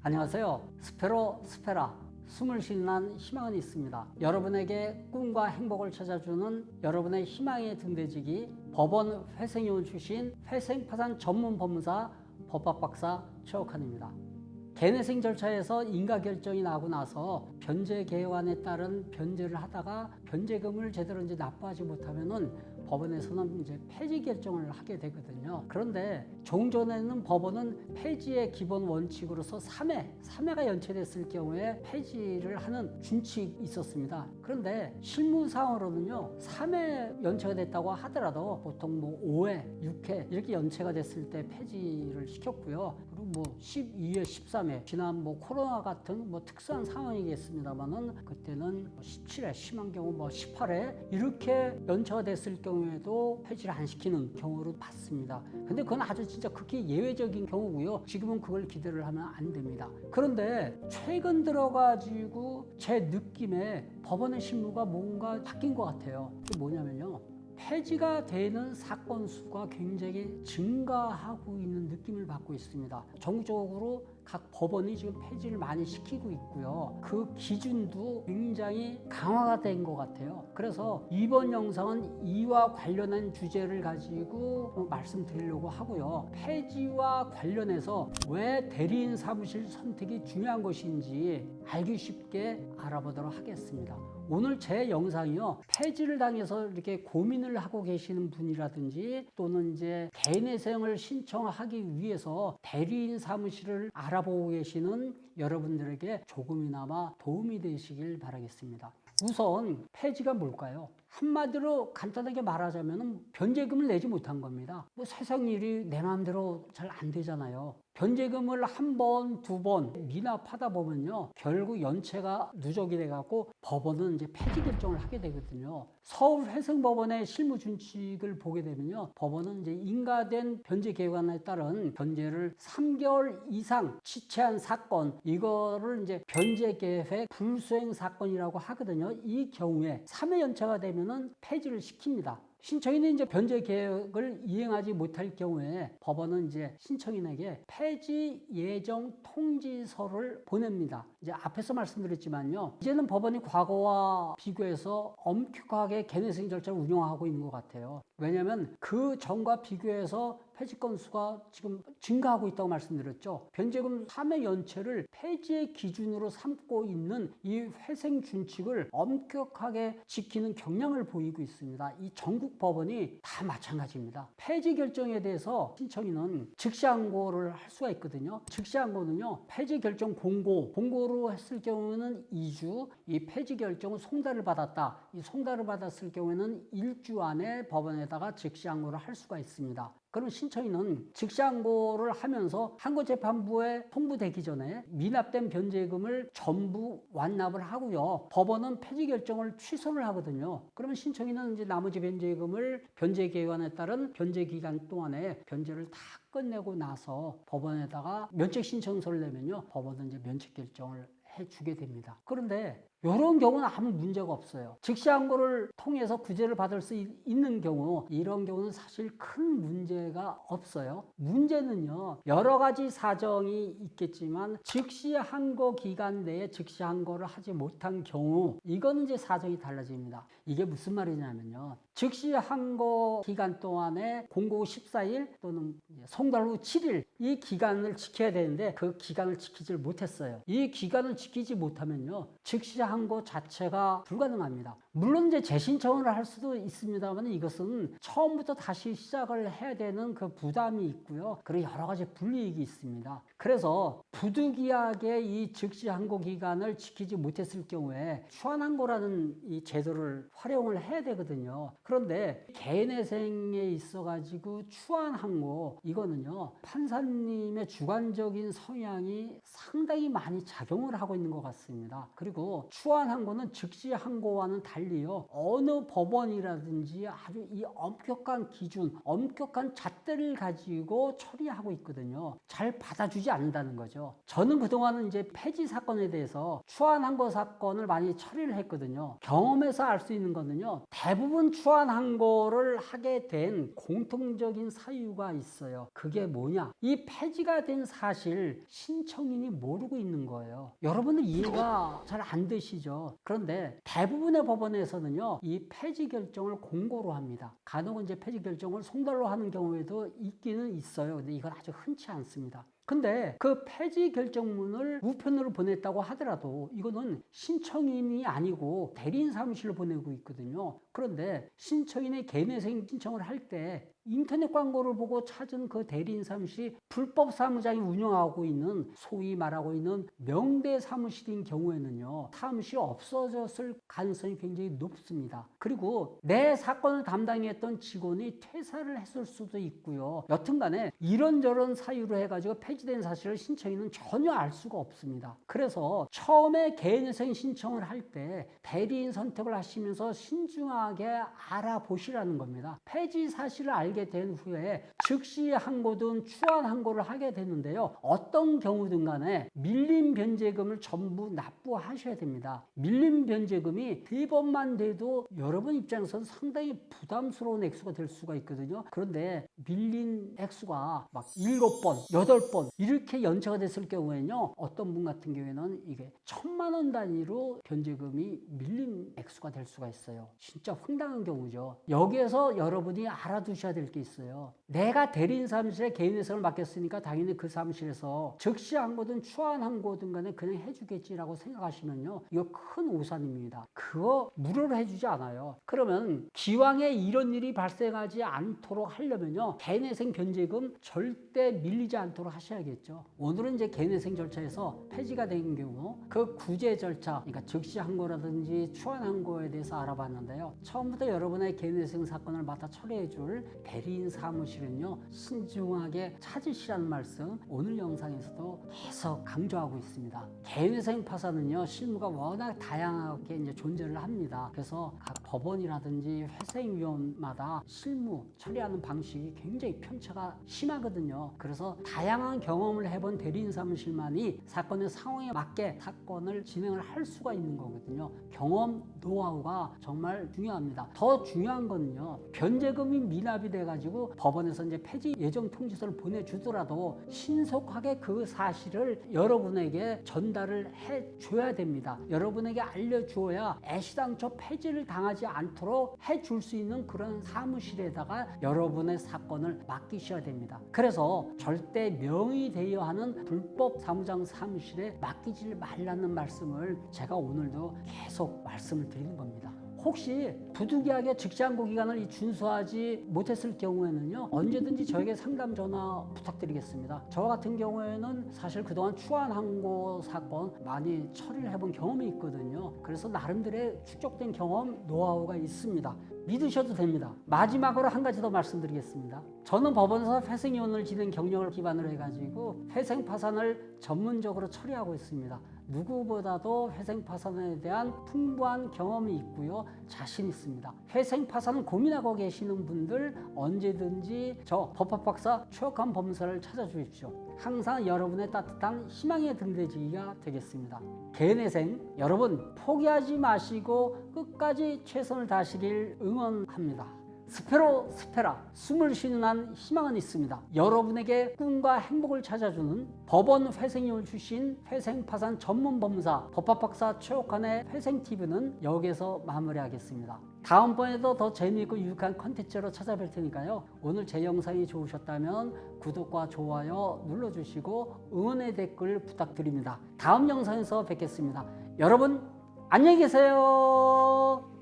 안녕하세요. 스페로 스페라 숨을 쉬는 희망은 있습니다. 여러분에게 꿈과 행복을 찾아주는 여러분의 희망의 등대지기 법원 회생위원 출신 회생파산 전문 법무사 법학박사 최옥환입니다. 개내생 절차에서 인가결정이 나고 나서 변제 개헌에 따른 변제를 하다가 변제금을 제대로 납부하지 못하면은 법원에서는 이제 폐지 결정을 하게 되거든요. 그런데 종전에는 법원은 폐지의 기본 원칙으로서 3회가 연체됐을 경우에 폐지를 하는 준칙이 있었습니다. 그런데 실무상으로는요, 3회 연체가 됐다고 하더라도 보통 5회, 6회 이렇게 연체가 됐을 때 폐지를 시켰고요. 그리고 12회, 13회 지난 코로나 같은 특수한 상황이겠습니다만은 그때는 17회, 심한 경우 18회 이렇게 연체가 됐을 경우에도 폐지를 안 시키는 경우를 봤습니다. 근데 그건 아주 진짜 극히 예외적인 경우고요. 지금은 그걸 기대를 하면 안 됩니다. 그런데 최근 들어가지고 제 느낌에 법원의 실무가 뭔가 바뀐 것 같아요. 그게 뭐냐면요, 폐지가 되는 사건 수가 굉장히 증가하고 있는 느낌을 받고 있습니다. 전국적으로 각 법원이 지금 폐지를 많이 시키고 있고요. 그 기준도 굉장히 강화가 된 것 같아요. 그래서 이번 영상은 이와 관련한 주제를 가지고 말씀드리려고 하고요. 폐지와 관련해서 왜 대리인 사무실 선택이 중요한 것인지 알기 쉽게 알아보도록 하겠습니다. 오늘 제 영상이요, 폐지를 당해서 이렇게 고민을 하고 계시는 분이라든지 또는 이제 개인회생을 신청하기 위해서 대리인 사무실을 알아보고 계시는 여러분들에게 조금이나마 도움이 되시길 바라겠습니다. 우선 폐지가 뭘까요? 한마디로 간단하게 말하자면 변제금을 내지 못한 겁니다. 세상 일이 내 마음대로 잘 안 되잖아요. 변제금을 한 번, 두 번 미납하다 보면요, 결국 연체가 누적이 돼갖고 법원은 이제 폐지 결정을 하게 되거든요. 서울회생법원의 실무준칙을 보게 되면요, 법원은 이제 인가된 변제 개헌에 따른 변제를 3개월 이상 지체한 사건, 이거를 이제 변제 계획 불수행 사건이라고 하거든요. 이 경우에 3회 연체가 되면은 폐지를 시킵니다. 신청인이 이제 변제 계획을 이행하지 못할 경우에 법원은 이제 신청인에게 폐지 예정 통지서를 보냅니다. 이제 앞에서 말씀드렸지만요, 이제는 법원이 과거와 비교해서 엄격하게 개내생 절차를 운영하고 있는 것 같아요. 왜냐하면 그 전과 비교해서 폐지 건수가 지금 증가하고 있다고 말씀드렸죠. 변제금 3회 연체를 폐지의 기준으로 삼고 있는 이 회생 준칙을 엄격하게 지키는 경향을 보이고 있습니다. 이 전국 법원이 다 마찬가지입니다. 폐지 결정에 대해서 신청인은 즉시항고를 할 수가 있거든요. 즉시항고는요, 폐지 결정 공고로 했을 경우에는 2주, 이 폐지 결정은 송달을 받았다. 이 송달을 받았을 경우에는 1주 안에 법원에다가 즉시항고를 할 수가 있습니다. 그럼 신청인은 즉시항고를 하면서 항고재판부에 통보되기 전에 미납된 변제금을 전부 완납을 하고요, 법원은 폐지 결정을 취소를 하거든요. 그러면 신청인은 이제 나머지 변제금을 변제 개헌에 따른 변제 기간 동안에 변제를 다 끝내고 나서 법원에다가 면책 신청서를 내면요, 법원은 이제 면책 결정을 해주게 됩니다. 그런데 이런 경우는 아무 문제가 없어요. 즉시항고를 통해서 구제를 받을 수 있는 경우, 이런 경우는 사실 큰 문제가 없어요. 문제는요, 여러 가지 사정이 있겠지만 즉시항고 기간 내에 즉시항고를 하지 못한 경우, 이거는 이제 사정이 달라집니다. 이게 무슨 말이냐면요, 즉시항고 기간 동안에 공고 후 14일 또는 송달 후 7일 이 기간을 지켜야 되는데 그 기간을 지키질 못했어요. 이 기간을 지키지 못하면요, 즉시항고 자체가 불가능합니다. 물론 이제 재신청을 할 수도 있습니다만 이것은 처음부터 다시 시작을 해야 되는 그 부담이 있고요. 그리고 여러 가지 불이익이 있습니다. 그래서 부득이하게 이 즉시항고 기간을 지키지 못했을 경우에 추한항고라는 이 제도를 활용을 해야 되거든요. 그런데 개인회생에 있어가지고 추한항고, 이거는요, 판사님의 주관적인 성향이 상당히 많이 작용을 하고 있는 것 같습니다. 그리고 추한항고는 즉시항고와는 달리요, 어느 법원이라든지 아주 이 엄격한 기준, 엄격한 잣대를 가지고 처리하고 있거든요. 잘 받아주지 않는다는 거죠. 저는 그동안은 이제 폐지 사건에 대해서 추한항고 사건을 많이 처리를 했거든요. 경험에서 알 수 있는 거는요, 대부분 추한항고를 하게 된 공통적인 사유가 있어요. 그게 뭐냐? 이 폐지가 된 사실 신청인이 모르고 있는 거예요. 여러분은 이해가 잘 안 되시죠? 그런데 대부분의 법원에서는요, 이 폐지 결정을 공고로 합니다. 간혹은 이제 폐지 결정을 송달로 하는 경우에도 있기는 있어요. 근데 이건 아주 흔치 않습니다. 근데 그 폐지 결정문을 우편으로 보냈다고 하더라도 이거는 신청인이 아니고 대리인 사무실로 보내고 있거든요. 그런데 신청인의 개인회생 신청을 할 때 인터넷 광고를 보고 찾은 그 대리인 사무실이 불법 사무장이 운영하고 있는, 소위 말하고 있는 명대 사무실인 경우에는요, 사무실이 없어졌을 가능성이 굉장히 높습니다. 그리고 내 사건을 담당했던 직원이 퇴사를 했을 수도 있고요. 여튼간에 이런저런 사유로 해가지고 폐지된 사실을 신청인은 전혀 알 수가 없습니다. 그래서 처음에 개인회생 신청을 할 때 대리인 선택을 하시면서 신중하게 알아보시라는 겁니다. 폐지 사실을 알게 된 후에 즉시 항고든 추한 항고를 하게 되는데요, 어떤 경우든 간에 밀림 변제금을 전부 납부하셔야 됩니다. 밀림 변제금이 3번만 돼도 여러분 입장에서는 상당히 부담스러운 액수가 될 수가 있거든요. 그런데 밀린 액수가 막 7번, 8번 이렇게 연체가 됐을 경우에는요, 어떤 분 같은 경우에는 이게 1000만 원 단위로 변제금이 밀린 액수가 될 수가 있어요. 진짜 황당한 경우죠. 여기에서 여러분이 알아두셔야 될 게 있어요. 내가 대리인 사무실에 개인회생을 맡겼으니까 당연히 그 사무실에서 즉시 항고든 추한 항고든 간에 그냥 해주겠지라고 생각하시면요, 이거 큰 오산입니다. 그거 무료로 해주지 않아요. 그러면 기왕에 이런 일이 발생하지 않도록 하려면요, 개인회생 변제금 절대 밀리지 않도록 하셔야겠죠. 오늘은 이제 개인회생 절차에서 폐지가 된 경우 그 구제 절차, 그러니까 즉시 항고라든지 추한 항고에 대해서 알아봤는데요, 처음부터 여러분의 개인회생 사건을 맡아 처리해줄 대리인 사무실은요, 신중하게 찾으시라는 말씀 오늘 영상에서도 계속 강조하고 있습니다. 개인회생 파산은요, 실무가 워낙 다양하게 이제 존재를 합니다. 그래서 각 법원이라든지 회생위원마다 실무 처리하는 방식이 굉장히 편차가 심하거든요. 그래서 다양한 경험을 해본 대리인 사무실만이 사건의 상황에 맞게 사건을 진행을 할 수가 있는 거거든요. 경험, 노하우가 정말 중요합니다. 더 중요한 거는요, 변제금이 미납이 돼가지고 법원에서 이제 폐지 예정 통지서를 보내주더라도 신속하게 그 사실을 여러분에게 전달을 해줘야 됩니다. 여러분에게 알려주어야 애시당초 폐지를 당하지 않도록 해줄 수 있는 그런 사무실에다가 여러분의 사건을 맡기셔야 됩니다. 그래서 절대 명의되어야 하는 불법 사무장 사무실에 맡기지 말라는 말씀을 제가 오늘도 계속 말씀을 드리는 겁니다. 혹시 부득이하게 즉시항고 기간을 준수하지 못했을 경우에는요, 언제든지 저에게 상담 전화 부탁드리겠습니다. 저 같은 경우에는 사실 그동안 추한항고 사건 많이 처리를 해본 경험이 있거든요. 그래서 나름대로의 축적된 경험, 노하우가 있습니다. 믿으셔도 됩니다. 마지막으로 한 가지 더 말씀드리겠습니다. 저는 법원에서 회생위원을 지낸 경력을 기반으로 해가지고 회생 파산을 전문적으로 처리하고 있습니다. 누구보다도 회생 파산에 대한 풍부한 경험이 있고요, 자신 있습니다. 회생 파산 고민하고 계시는 분들 언제든지 저 법학박사 최욱한 법무사를 찾아주십시오. 항상 여러분의 따뜻한 희망의 등대지기가 되겠습니다. 개인회생 여러분 포기하지 마시고 끝까지 최선을 다하시길 응원합니다. 스페로 스페라, 숨을 쉬는 한 희망은 있습니다. 여러분에게 꿈과 행복을 찾아주는 법원 회생위원 출신 회생파산 전문 법무사 법학박사 최욱한의 회생TV는 여기서 마무리하겠습니다. 다음번에도 더 재미있고 유익한 컨텐츠로 찾아뵐 테니까요, 오늘 제 영상이 좋으셨다면 구독과 좋아요 눌러주시고 응원의 댓글 부탁드립니다. 다음 영상에서 뵙겠습니다. 여러분 안녕히 계세요.